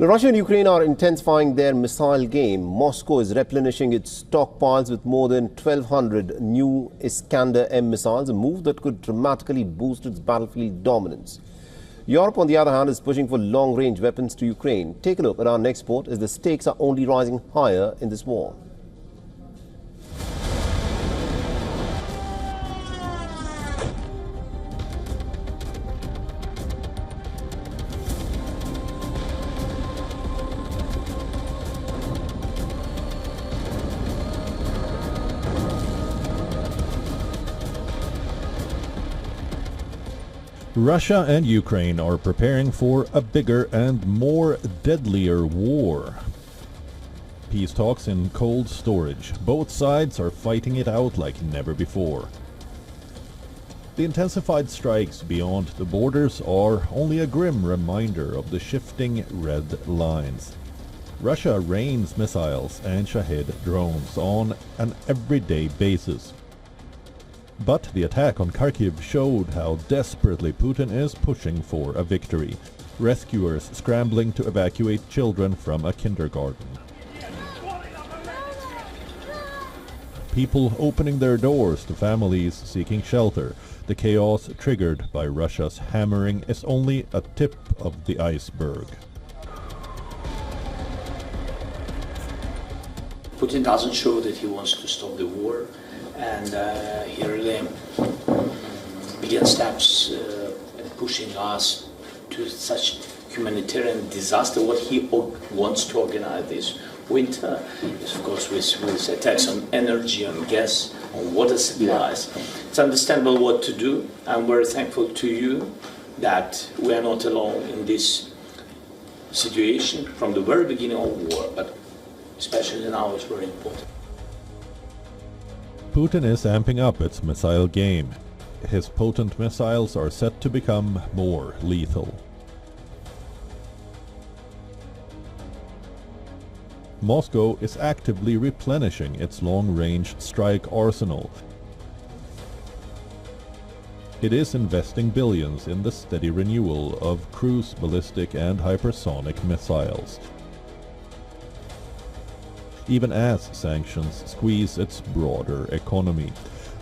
Now, Russia and Ukraine are intensifying their missile game. Moscow is replenishing its stockpiles with more than 1,200 new Iskander-M missiles, a move that could dramatically boost its battlefield dominance. Europe, on the other hand, is pushing for long-range weapons to Ukraine. Take a look at our next report as the stakes are only rising higher in this war. Russia and Ukraine are preparing for a bigger and more deadlier war. Peace talks in cold storage. Both sides are fighting it out like never before. The intensified strikes beyond the borders are only a grim reminder of the shifting red lines. Russia rains missiles and Shahed drones on an everyday basis. But the attack on Kyiv showed how desperately Putin is pushing for a victory. Rescuers scrambling to evacuate children from a kindergarten. People opening their doors to families seeking shelter. The chaos triggered by Russia's hammering is only a tip of the iceberg. Putin doesn't show that he wants to stop the war. And he really began steps pushing us to such humanitarian disaster. What he wants to organize this winter is, of course, with attacks on energy, on gas, on water supplies. It's understandable what to do. I'm very thankful to you that we are not alone in this situation from the very beginning of war, but especially now it's very important. Putin is amping up its missile game. His potent missiles are set to become more lethal. Moscow is actively replenishing its long-range strike arsenal. It is investing billions in the steady renewal of cruise, ballistic and hypersonic missiles, even as sanctions squeeze its broader economy.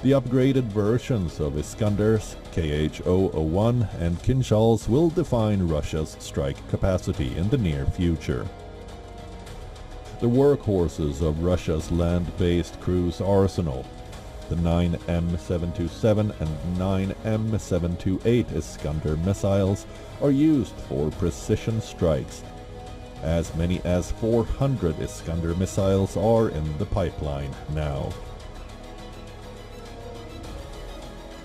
The upgraded versions of Iskanders, Kh-001 and Kinzhals will define Russia's strike capacity in the near future. The workhorses of Russia's land-based cruise arsenal, the 9M727 and 9M728 Iskander missiles, are used for precision strikes. As many as 400 Iskander missiles are in the pipeline now.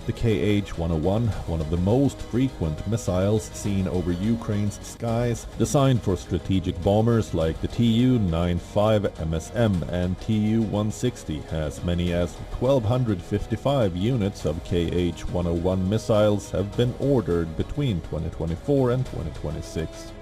The Kh-101, one of the most frequent missiles seen over Ukraine's skies, designed for strategic bombers like the Tu-95 MSM and Tu-160, has many as 1,255 units of Kh-101 missiles have been ordered between 2024 and 2026.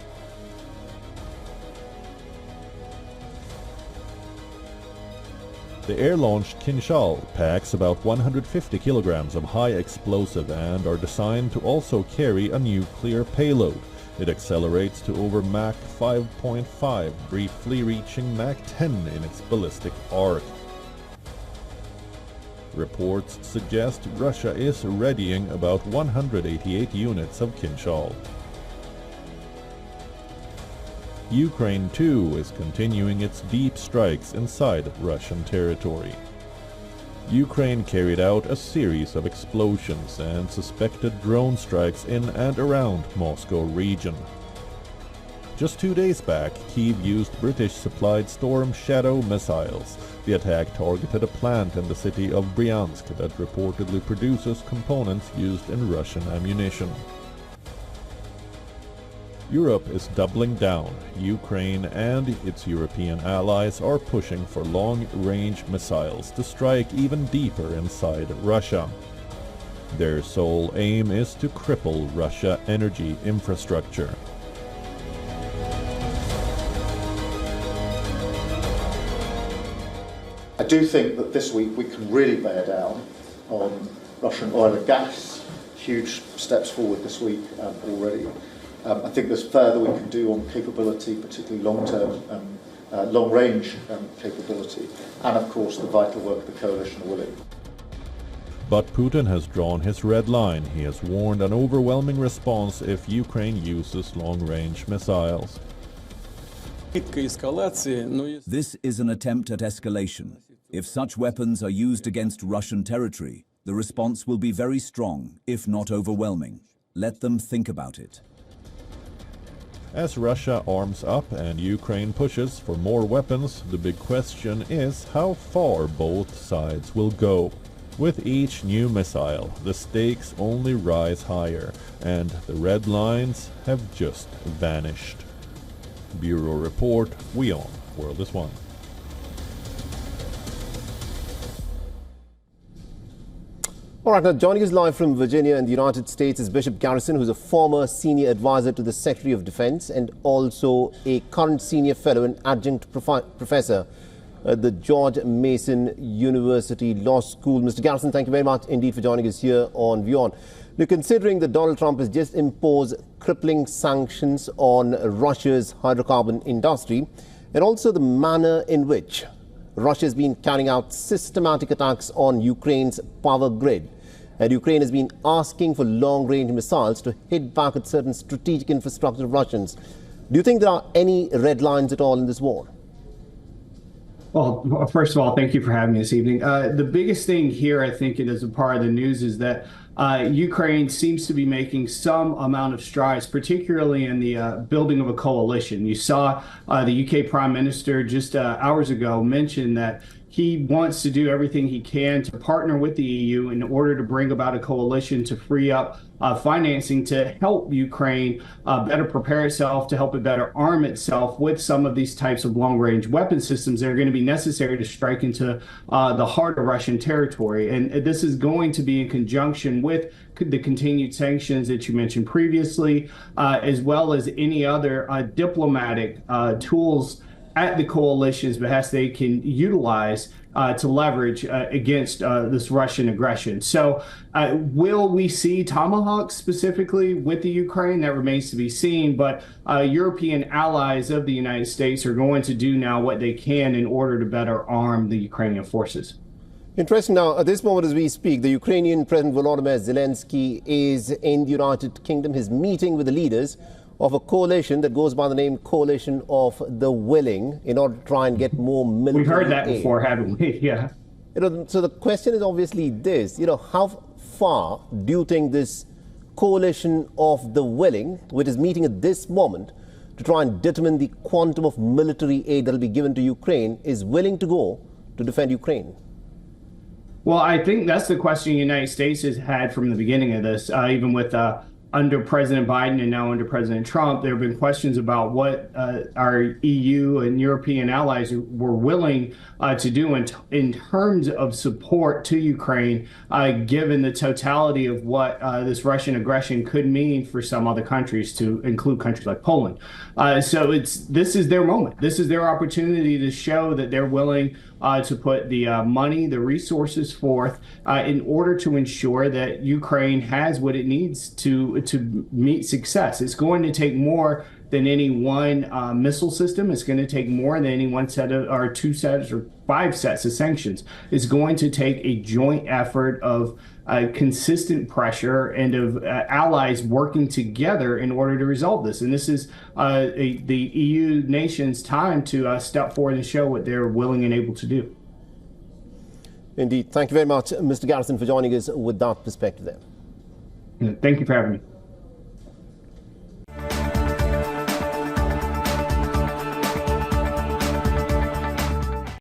The air-launched Kinzhal packs about 150 kilograms of high explosive and are designed to also carry a nuclear payload. It accelerates to over Mach 5.5, briefly reaching Mach 10 in its ballistic arc. Reports suggest Russia is readying about 188 units of Kinzhal. Ukraine too is continuing its deep strikes inside Russian territory. Ukraine carried out a series of explosions and suspected drone strikes in and around Moscow region. Just 2 days back, Kyiv used British-supplied Storm Shadow missiles. The attack targeted a plant in the city of Bryansk that reportedly produces components used in Russian ammunition. Europe is doubling down. Ukraine and its European allies are pushing for long-range missiles to strike even deeper inside Russia. Their sole aim is to cripple Russia's energy infrastructure. I do think that this week we can really bear down on Russian oil and gas. Huge steps forward this week already. I think there's further we can do on capability, particularly long-term, long-range capability, and of course the vital work the coalition are willing. But Putin has drawn his red line. He has warned an overwhelming response if Ukraine uses long-range missiles. This is an attempt at escalation. If such weapons are used against Russian territory, the response will be very strong, if not overwhelming. Let them think about it. As Russia arms up and Ukraine pushes for more weapons, the big question is how far both sides will go. With each new missile, the stakes only rise higher, and the red lines have just vanished. Bureau Report, WION, World is One. All right, now joining us live from Virginia in the United States is Bishop Garrison, who's a former senior advisor to the Secretary of Defense and also a current senior fellow and adjunct professor at the George Mason University Law School. Mr. Garrison, thank you very much indeed for joining us here on WION. Now, considering that Donald Trump has just imposed crippling sanctions on Russia's hydrocarbon industry, and also the manner in which Russia has been carrying out systematic attacks on Ukraine's power grid, and Ukraine has been asking for long-range missiles to hit back at certain strategic infrastructure of Russians. Do you think there are any red lines at all in this war? Well, first of all, thank you for having me this evening. The biggest thing here, I think, as a part of the news is that Ukraine seems to be making some amount of strides, particularly in the building of a coalition. You saw the UK Prime Minister just hours ago mention that he wants to do everything he can to partner with the EU in order to bring about a coalition to free up financing to help Ukraine better prepare itself, to help it better arm itself with some of these types of long-range weapon systems that are going to be necessary to strike into the heart of Russian territory. And this is going to be in conjunction with the continued sanctions that you mentioned previously, as well as any other diplomatic tools at the coalition's behest they can utilize to leverage against this Russian aggression. So will we see Tomahawks specifically with the Ukraine? That remains to be seen, but European allies of the United States are going to do now what they can in order to better arm the Ukrainian forces. Interesting. Now, at this moment as we speak, the Ukrainian President Volodymyr Zelensky is in the United Kingdom. He's meeting with the leaders of a coalition that goes by the name Coalition of the Willing in order to try and get more military We've heard that aid. before, haven't we? Yeah. So the question is obviously this, how far do you think this Coalition of the Willing, which is meeting at this moment to try and determine the quantum of military aid that will be given to Ukraine, is willing to go to defend Ukraine? Well, I think that's the question the United States has had from the beginning of this, even with under President Biden and now under President Trump. There have been questions about what our EU and European allies were willing to do in terms of support to Ukraine, given the totality of what this Russian aggression could mean for some other countries, to include countries like Poland. So this is their moment. This is their opportunity to show that they're willing to put the money, the resources forth in order to ensure that Ukraine has what it needs to meet success. It's going to take more than any one missile system. It's going to take more than any one set of, or two sets, or five sets of sanctions. It's going to take a joint effort of consistent pressure and of allies working together in order to resolve this. And this is the EU nations' time to step forward and show what they're willing and able to do. Indeed. Thank you very much, Mr. Garrison, for joining us with that perspective there. Thank you for having me.